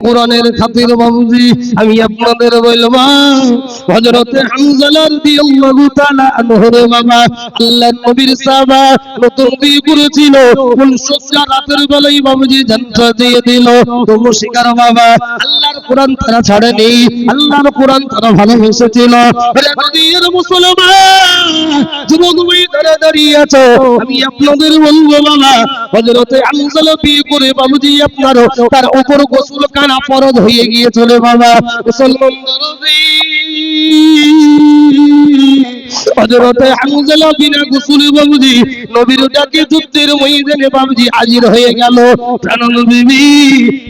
কোরআনের খাতির বাবুজি আমি আপনাদের বলবো হযরত হামজা রাদিয়াল্লাহু তাআলা আনহু বাবা আল্লাহর নবীর সাহাবা নতুন বিয়ে করেছিল কোন সজ্জা রাতের বেলায় বাবুজি জান্নাত দিয়ে দিল তবু শিকার বাবা আল্লাহর কোরআন তারা ছাড়েনি আল্লাহর কোরআন তারা ভালোবেসেছিল আরে নদীর মুসলমান যুবক ভাই তারা দাঁড়িয়ে আছো আমি আপনাদের বলবো বাবা হযরত হামজা বিয়ে করে বাবুজি আপনারও তার উপর গোসল কানা ফরজ হয়ে গিয়েছিল বাবা মুসলমান হযরত হামজা বিনা গোসলে বাবুজি নবীর ডাকে যুদ্ধের ময়দানে বাবুজি হাজির হয়ে গেল প্রাণন বিবি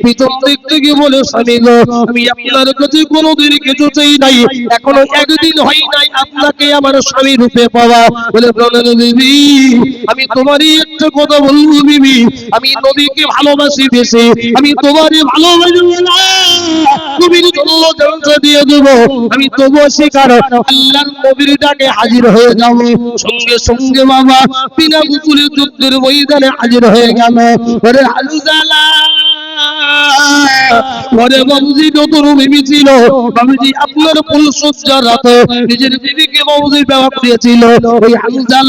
পিছন দিক থেকে বলে স্বামী গো আমি আপনার কাছে কোনোদিন কিছু চাই নাই এখনো একদিন হয় নাই আপনাকে আমার স্বামী রূপে পাওয়া বলে প্রাণন বিবি আমি তোমারই একটা কথা বলবো বিবি আমি নবীকে ভালোবাসি বেশি আমি তোমারই ভালোবাসি নবীর জন্য জান্নাত দিয়ে দেব আমি তবুও শিকার আল্লাহর নবীর ডাকে হাজির হয়ে যাব সঙ্গে সঙ্গে বাবা বিনা গোসলে যুদ্ধের ময়দানে হাজির হয়ে গেল ওরে হামজা ওরে বাবুজি নতুন বিবি ছিল বাবুজি আপনার ফুল সজ্জা রাতে নিজের বিবিকে বাবুজি বিবাহ করেছিল ওই হামজা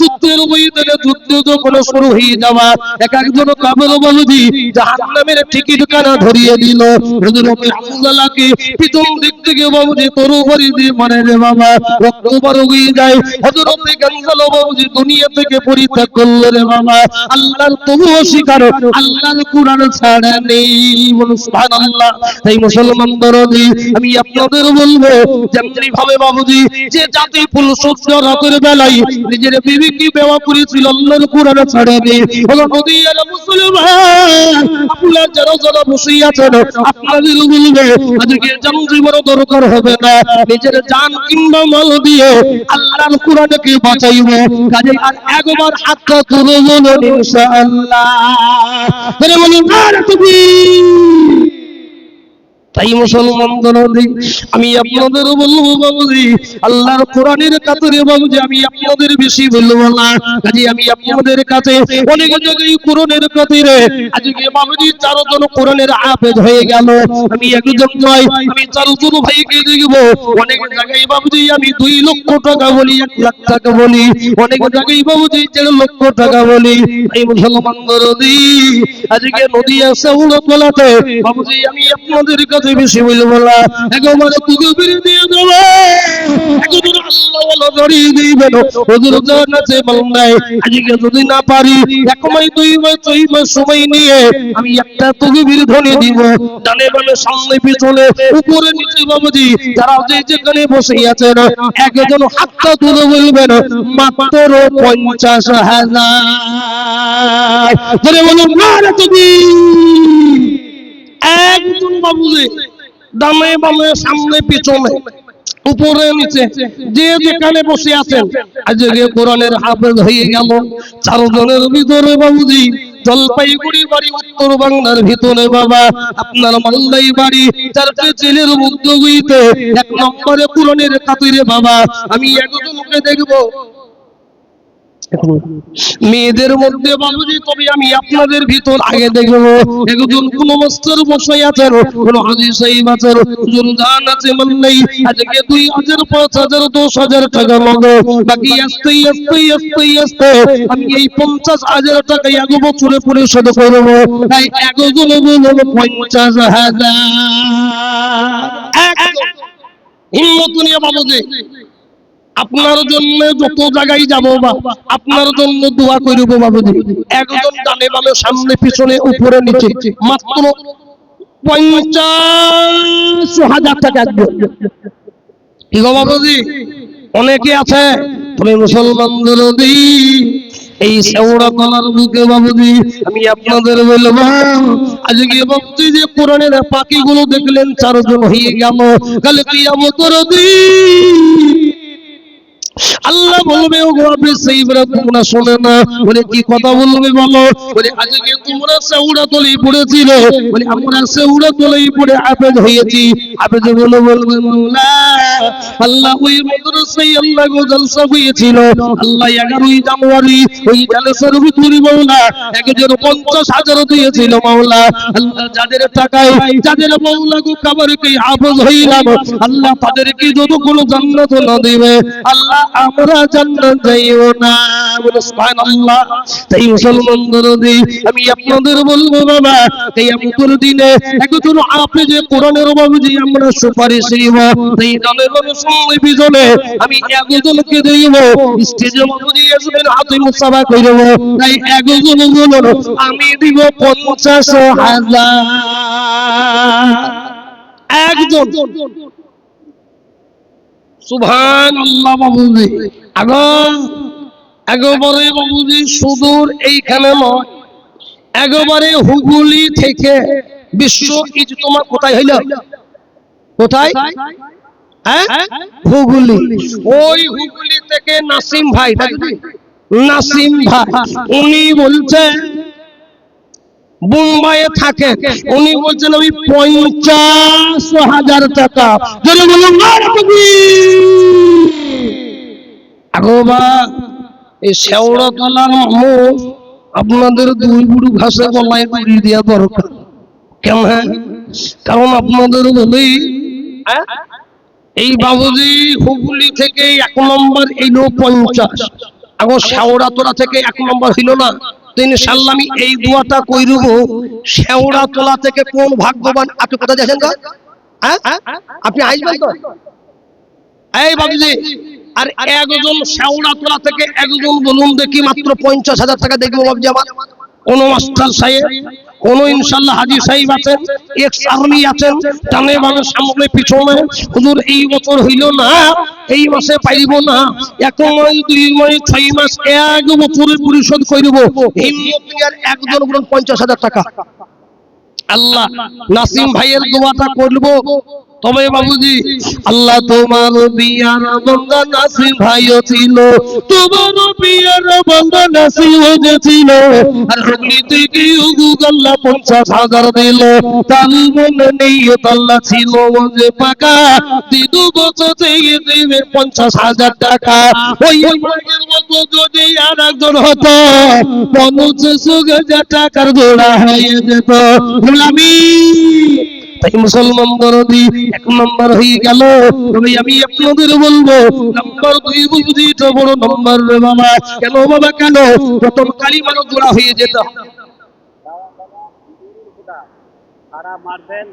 যুদ্ধের ময়দানে যুদ্ধ যখন শুরু হয়ে যাওয়া এক একজন কাফের বাবুজি জাহান্নামের টিকিট কানা ধরিয়ে দিল হযরত হামজাকে পিছন দিক থেকে বাবুজি তরবারি দিয়ে মারে রে বাবা রক্ত বার হয়ে যায় হযরত হামজা বাবুজি দুনিয়া থেকে পরিত্যাগ করল রে বাবা আল্লাহর তবুও শিকার আল্লাহর কোরআন ছাড়া নেই বল সুবহানাল্লাহ তাই মুসলমান দরদি আমি আপনাদের বলবো যেমনি ভাবে বাবুজি যে জাতি ফুল সজ্জা রাতের বেলায় নিজের বিবিকে বিবাহ করেছিল আল্লাহর কোরআন ছাড়া নেই বল নদীর মুসলমান আপনারা যারা যারা বসে আছেন আপনাদের বলবে আজকে জান জীবন দরকার হবে না নিজের জান কিংবা মাল দিয়ে আল্লাহর কোরআনকে বাঁচাইবে কাজে আর একবার হাতটা তুলে বলুন ইনশাআল্লাহ বলে বলুন তাই মুসলমান দরদি আমি আপনাদের বলবো বাবুজি আল্লাহর কোরআনের কাতরে বাবুজি আমি আপনাদের বেশি বলবো না কাজে আমি আপনাদের কাছে অনেক জায়গায় কোরআনের কাতরে আজকে বাবুজি চারজন কোরআনের হাফেজ হয়ে গেল আমি একজন নয় আমি চারজন ভাইকে দেখব অনেক জায়গায় বাবুজি আমি 2 লক্ষ টাকা বলি 1 লাখ টাকা বলি অনেক জায়গায় বাবুজি 4 লক্ষ টাকা বলি এই মুসলমান দরদি আজকে নদিয়া সাউলাতে বাবুজি আমি আপনাদের কাছে বেশি বলবো না একবার তুগবির দিয়ে দেব একজন আল্লাহ ওয়ালা দড়িয়ে দিবেন হুজুর জান্নাতে বলনাই আজকে যদি না পারি এক মাস 2 মাস 3 মাস সময় নিয়ে আমি একটা তুগবির ধ্বনি দিব ডানে বামে সামনে পিছনে উপরে নিচে বাবুজি যারা যেখানে বসে আছেন একজন হাতটা তুলে বলবেন মাত্র 50,000 ধরে বলুন না তুমি একজন বাবুজি ডানে বামে সামনে পিছনে উপরে নিচে যে যেখানে বসে আছেন আজকে কোরআনের হাফেজ হয়ে গেল চারজনের ভিতরে বাবুজি জলপাইগুড়ি বাড়ি উত্তর বাংলার ভিতরে বাবা আপনার মালদাই বাড়ি চারটে জেলের মধ্যে হইতে 1 নম্বরে কোরআনের কাতরে বাবা আমি একজনকে দেখবো মেয়েদের মধ্যে বাবুজি তবে আমি আপনাদের ভিতর আগে দেখবো একজন কোন মাস্টার বসে আছেন কোন হাজী সাহেব আছেন হুজুর জান আছে মন নেই আজকে 2000 5000 10000 টাকা মগো বাকি আস্তে আস্তে আস্তে আস্তে আমি এই 50,000 টাকা এক বছরে পরিশোধ করব তাই একজন বলবো 50,000 হিম্মত নিয়ে বাবুজি আপনার জন্য যত জায়গায় যাব বাবা আপনার জন্য দোয়া করব বাবুজি একজন ডানে বামে সামনে পিছনে উপরে নিচে মাত্র 50,000 টাকা কি গো বাবুজি অনেকে আছে তুমি মুসলমানদের এই শেওড়া কলার বুকে বাবুজি আমি আপনাদের বলবো আজকে বাবুজি যে কোরআনের পাখিগুলো দেখলেন 4 জন হয়ে গেল কাল কিয়ামতের দিন আল্লাহ বলবে ও গোবি সাইবরা তোমরা শুনে না বলে কি কথা বলবে বলো বলে আজকে তোমরা সেউড়া তলেই পড়েছিলে বলে আমরা সেউড়া তলেই পড়ে হাফেজ হয়েছি হাফেজ বলবে মাওলা আল্লাহ ওই মাদ্রাসায় আল্লাহ গো জলসা হয়েছিল আল্লাহ 11ই জানুয়ারি ওই জলসার ভিতরে মাওলা 1,50,000 দিয়েছিল মাওলা আল্লাহ যাদের টাকায় যাদের মাওলা গো কবরকে হাফেজ হইলাম আল্লাহ তাদেরকে যতগুলো জান্নাত না দিবে আল্লাহ আমরা জান্নাত যাইও না বলে সুবহানাল্লাহ। তাই মুসলমানদের আমি আপনাদের বলবো বাবা কিয়ামতের দিনে একজন হাফেজ কোরআনের বাবুজি আমরা সুপারিশ দিব এই দলের সময় বিজনে আমি একজনকে দেব স্টেজে বাবুজি আসবেন হাতে মুসাফা করব তাই একজন বলুন আমি দিব 50,000 একজন সুবহানাল্লাহ বাবুজি একেবারে বাবুজি সুদূর এইখানে নয় একেবারে হুগলি থেকে বিশ্ব ইজতেমা কোথায় হইল কোথায় হ্যাঁ হুগলি ওই হুগলি থেকে নাসিম ভাই নাসিম ভাই উনি বলছেন মুম্বাইয়ে থাকে উনি বলছেন আমি 50,000 টাকা যদি বলুন আগোবা এই শেওড়াতলার মানুষ আপনাদের দুই বুড়ো ঘাসে গলায় দড়ি দেওয়া দরকার কেন কারণ আপনাদের বলি এই বাবুজি হুগলি থেকে 1 নম্বর এলো 50 এখন শেওড়াতলা থেকে 1 নম্বর হইল না তো ইনশাআল্লাহ আমি এই দোয়াটা কইরব শেওড়াতলা থেকে কোন ভাগ্যবান আপনি কোথায় যাচ্ছেন গো আপনি আসবেন তো এই বাবুজি আর একজন শেওড়াতলা থেকে একজন বলুন দেখি মাত্র 50,000 টাকা দেখবো বাবুজি আমার কোন মাস্টার সাহেব কোন ইনশাআল্লাহ হাজী সাহেব আছেন এক্স আর্মি আছেন টানে মানে সামনে পিছনে হুজুর এই বছর হইল না এই মাসে পাইব না 1 মাস 2 মাস 6 মাস এক বছরে পরিশোধ করিব হিম্মত নিয়ে একজন বলুন 50,000 টাকা আল্লাহ নাসিম ভাইয়ের দোয়াটা করব তবে বাবুজি আল্লাহ তোমার বিয়ার বান্দা নাসিম ভাইও ছিল তোমার বিয়ার বান্দা নাসিম হয়েছিল আর হুগলি থেকে আল্লাহ 50,000 দিল তার মনে নিয়ত আল্লাহ ছিল যে পাকা দিদু বছর থেকে দেবে 50,000 টাকা ওই ভাগের মতো যদি আর একজন হতো 50,000 টাকার জোড়া হয়ে যেত আমি তাই মুসলমান দরদি 1 নম্বর হয়ে গেল তবে আমি আপনাদের বলবো নাম্বার 2 বুঝি তো বড় নাম্বার রে বাবা কেন বাবা কেন প্রথম কালিমার জোড়া হয়ে যেত সারা মার্বেল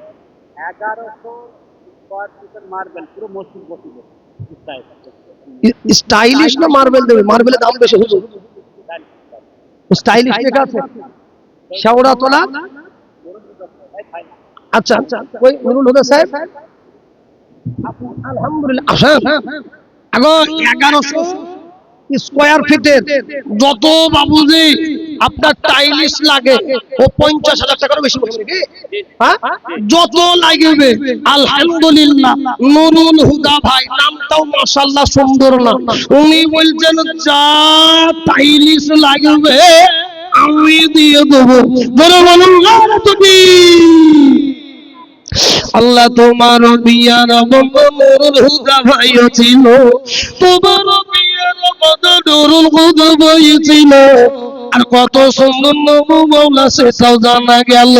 1100 স্কয়ার ফুটের মার্বেল পুরো মসজিদ বসিয়ে স্টাইলিশ না মার্বেল দেবে মার্বেলের দাম বেশি হুজুর স্টাইলিশ ঠিক আছে শেওড়াতলা আচ্ছা ওই নুরুল হুদা সাহেব আলহামদুলিল্লাহ আগো 1100 স্কয়ার ফিটের যত বাবুজি আপনার টাইলিশ লাগে ও 50,000 টাকার বেশি বলছে কি হ্যাঁ যত লাগবে আলহামদুলিল্লাহ নুরুল হুদা ভাই নামটাও মাশাআল্লাহ সুন্দর না উনি বলছেন যা টাইলিশ লাগবে আমি দিয়ে দেব বড় বলুন তুমি আল্লাহ তোমার বিয়ার বন্ধু নুরুল হুদা ভাইও ছিল তোমার বিয়ার বন্ধু নুরুল হুদা ভাই ছিল আর কত সুন্দর নবু মাওলা সেটাও জানা গেল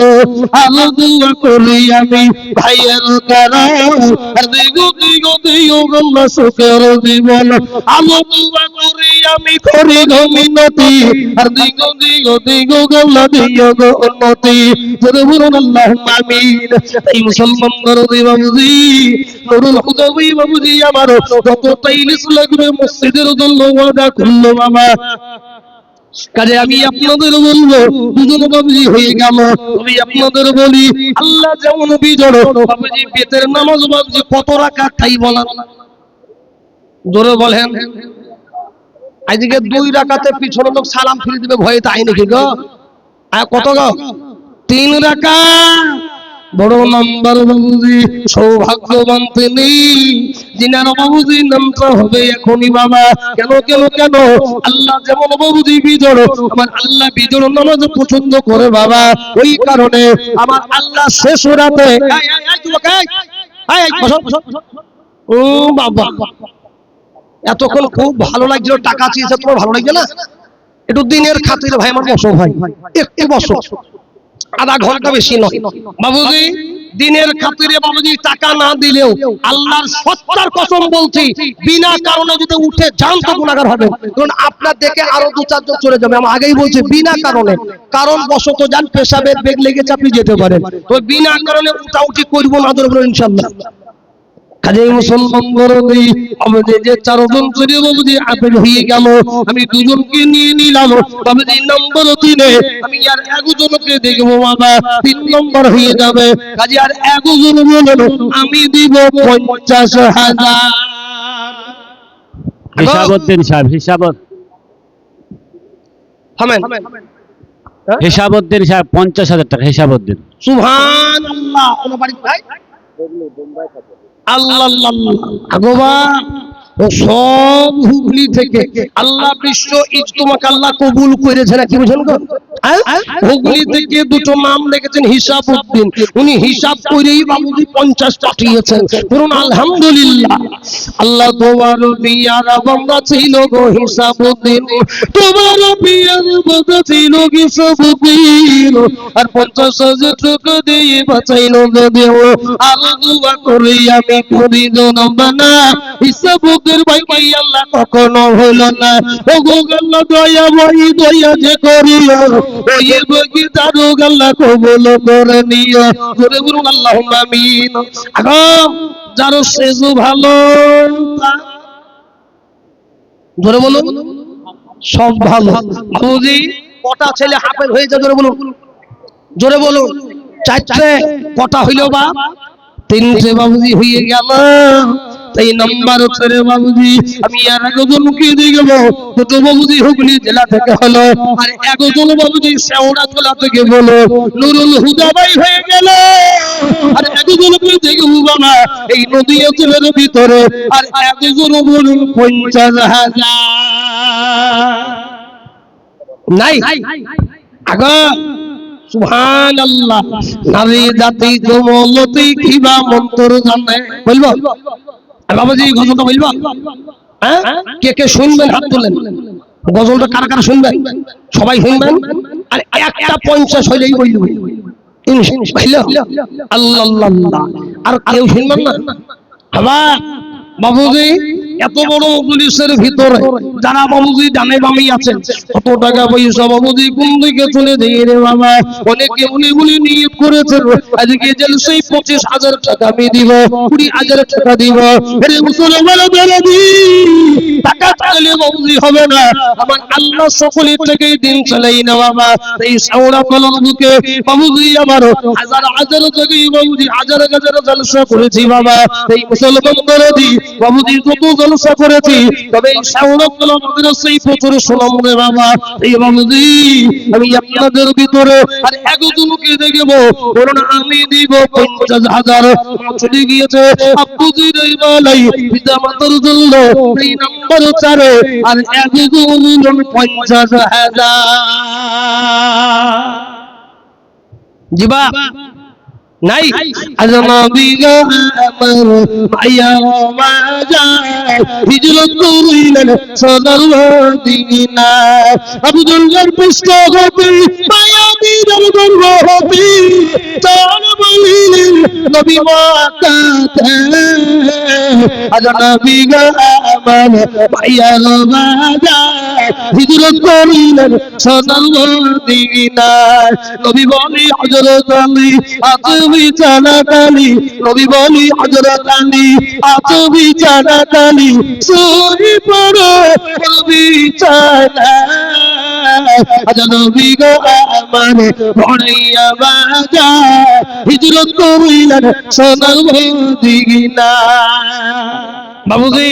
আলো দোয়া করি আমি ভাইয়ের কারাম আর দিগো দিগো দিও আল্লাহ সুখের জীবন আলো দোয়া করি আমি করি গো মিনতি আর দিগো দিগো দিগো আল্লাহ দিও গো উন্নতি জোরে বলুন আল্লাহুম্মা আমিন এই মুসলমান দরদি বাবুজি নুরুল হুদা ভাই বাবুজি আমার যত টাইলিশ লাগবে মসজিদের জন্য ওয়াদা করলো বাবা কাজে আমি আপনাদের বলবো দুজন বাবুজি হয়ে গেল আমি আপনাদের বলি আল্লাহ যেমন বিজড় বাবুজি বেতের নামাজ বাবুজি কত রাকাত তাই বলেন জোরে বলেন আজকে 2 রাকাতে পিছনে লোক সালাম ফিরে দিবে ভয়ে তাই নাকি গো আর কত গো 3 রাকাত বড় নাম্বার বাবুজি সৌভাগ্যবান তিনি জিনার বাবুজি নামটা হবে এখনই বাবা কেন কেন কেন আল্লাহ যেমন বাবুজি বিজড় আমার আল্লাহ বিজড় নামাজ পছন্দ করে বাবা ওই কারণে আমার আল্লাহ শেষ রাতে ও বাবা, এতক্ষণ খুব ভালো লাগছিল, টাকা চেয়েছে, তোমার ভালো লাগছে না? একটু দিনের খাতিরে ভাই আমার বসো, ভাই একটু বসো, আধা ঘন্টা বেশি নয় বাবুজি। দিনের খাতিরে বাবুজি টাকা না দিলেও আল্লাহর সত্তার কসম বলছি, বিনা কারণে যদি উঠে যান তো গুনাহগার হবে। কারণ আপনার দেখে আরো দু চারজন চলে যাবে, আমি আগেই বলছি বিনা কারণে, কারণ বশত যান, পেশাবের বেগ লেগেছে, আপনি যেতে পারেন, তো বিনা কারণে উঠাউঠি করবো না, ধরবো ইনশাআল্লাহ। কাজেই মুসলমান বড়দি আমাদের যে চারজন ছেলে বাবুজি আপেল হয়ে গেল, আমি দুজনকে নিয়ে নিলাম বাবুজি। নম্বর 3 আমি আর একজনকে দেখবো বাবা, 3 নম্বর হয়ে যাবে। কাজে আর একজন বলল আমি দিব 50,000। হিসাবউদ্দিন সাহেব, থামেন, হিসাবউদ্দিন সাহেব 50,000 টাকা হিসাবউদ্দিন। সুবহানাল্লাহ। ওনার বাড়ি কোথায়? বোম্বাই থাকে। আল্লাহ আল্লাহ আগোবা, ও সব হুগলি থেকে। আল্লাহ বিশ্ব ইজতেমাকে আল্লাহ কবুল করেছে না, কি বুঝেন গো? হুগলি থেকে দুটো নাম লিখেছেন হিসাবউদ্দিন, উনি হিসাব করেই বাবুজি 50 পাঠিয়েছেন। বলুন আলহামদুলিল্লাহ। আল্লাহ তোমার বিয়ার বান্দা ছিল গো হিসাবউদ্দিন, তোমার বিয়ার বান্দা ছিল হিসাবউদ্দিন, আর 50,000 টাকা দিয়ে বাঁচাইলো দেও। আর দোয়া করি আমি করি জনবানা, হিসাবউদ্দিন ভাই আল্লাহ কখনো হলো না। ও গো আল্লাহ দয়া ভাই দয়া যে করিও, ওই বগি দারু আল্লাহ কবুল করে নিও। জোরে বলুন আল্লাহুম্মা আমিন। আগো যারো সেজু ভালো, জোরে বলুন সব ভালো। বাবুজি কটা ছেলে হাফেজ হয়েছে? জোরে বলুন, জোরে বলুন। 4টে। কটা হইল বা? 3টে বাবুজি হয়ে গেল। এই নাম্বার ছেড়ে বাবুজি আমি আর একজনকে দেখব, দুটো বাবুজি হুগলি জেলা থেকে হলো, আর একজন বাবুজি শেওড়াতলা থেকে বলো নুরুল হুদা ভাই হয়ে গেল। আর একজনকে দেখব বাবা এই নদী অঞ্চলের ভিতরে, আর একজন বলুন 50,000। নাই আগা সুবহানাল্লাহ। নারী জাতি জমলতি কিবা মন্তর জানে, বলবো বাবাজি গজলটা বলবো? হ্যাঁ, কে কে শুনবেন হাত তোলেন। গজলটা কার কার শুনবেন? সবাই শুনবেন। আর একটা 50 হইলেই বলবো আল্লাহ আল্লাহ। আর কেউ শুনবেন না আবার? বাবুজি এত বড় পুলিশের ভিতরে যারা বাবুজি ডানে বামে আছেন, কত টাকা পয়সা বাবুজি কোন দিকে চলে যায় রে বাবা। অনেকে উনি নিয়ত করেছেন আজকে জলসায় 25,000 টাকা আমি দিব, 20,000 টাকা দিব। আরে মুসলমান বেরাদি, টাকা চাইলে বাবুজি হবে না, আমার আল্লাহ সকলের থেকে দিন চালাই না বাবা। এই সাওড়া কলম বুকে বাবুজি আমার হাজার হাজার টাকা বাবুজি হাজার হাজার জলসা করেছি বাবা। এই মুসলমান বেরাদি বাবুজি কত জলসা করেছি, তবে এই সাওড়া কলম মাদ্রাসায় প্রচুর সুনাম রে বাবা। এই বাবুজি আমি আপনাদের ভিতরে আর একজনকে দেখব, বলুন আমি দিব 50,000। চলে গিয়েছে আব্বুজি রে বলাই পিতা মাতার জন্য এই নাম্বার 4 আর একজন বলুন 50,000। জিবা নাই আজনবী গো আমার মায়া মাজা হিজরত করিলেন সোনার মদিনা। আব্দুল্লাহর পুষ্ট হতে মায়া দিদার গর্ব হতে তার বলিলেন নবী মক্কাতে। আজনবী গো আমার মায়া মাজা হিজরত করিলেন সোনার মদিনা। নবী বলি হযরত আলী আতবি চালাকালি, নবী বলি হযরত আলী আতবি চালাকালি, সহি পড়ো নবী চালা। আজ নবী গো আমার বড়াইয়া বাজা হিজরত করিলেন সোনার মদিনা। বাবুজি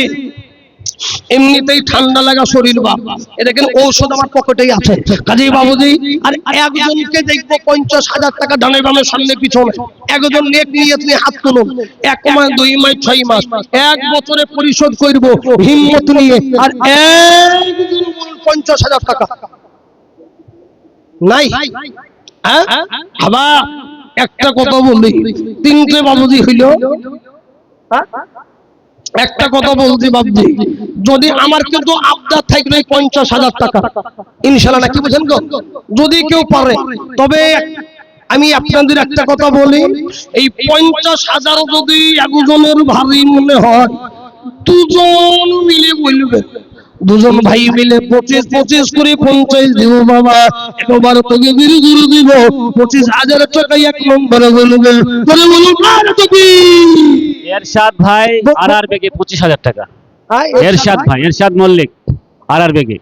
এমনিতেই ঠান্ডা লাগা শরীর বাবা, এ দেখেন ঔষধ আমার পকেটেই আছে। কাজেই বাবুজি আর একজনকে দেখবো 50,000 টাকা ডানে বামে সামনে পিছনে। একজন নেক নিয়ত নিয়ে হাত তুলুন। 1 মাস 2 মাস 6 মাস 1 বছরে পরিশোধ করব হিম্মত নিয়ে। আর একজন বলুন 50,000 টাকা নাই। হ্যাঁ আবার একটা কথা বলি, 3টে বাবুজি হইল, একটা কথা বলছি বাবজি, যদি আমার কিন্তু আবদার থাকবে 50,000 টাকা ইনশাআল্লাহ, না কি বুঝেন গো? যদি কেউ পারে, তবে আমি আপনাদের একটা কথা বলি, এই 50,000 যদি একজনের ভারী মনে হয়, দুজন মিলে বলবে, দুজন ভাই মিলে 25 করে 50 দিব বাবা, একবার তোকে বিড়ি গুরু দিব, 25,000 টাকা এক নম্বরে বলবে, বলে বলুন আর তুমি এরশাদ ভাই আর বেগে 25,000 টাকা। এরশাদ ভাই, এরশাদ মল্লিক আর বেগে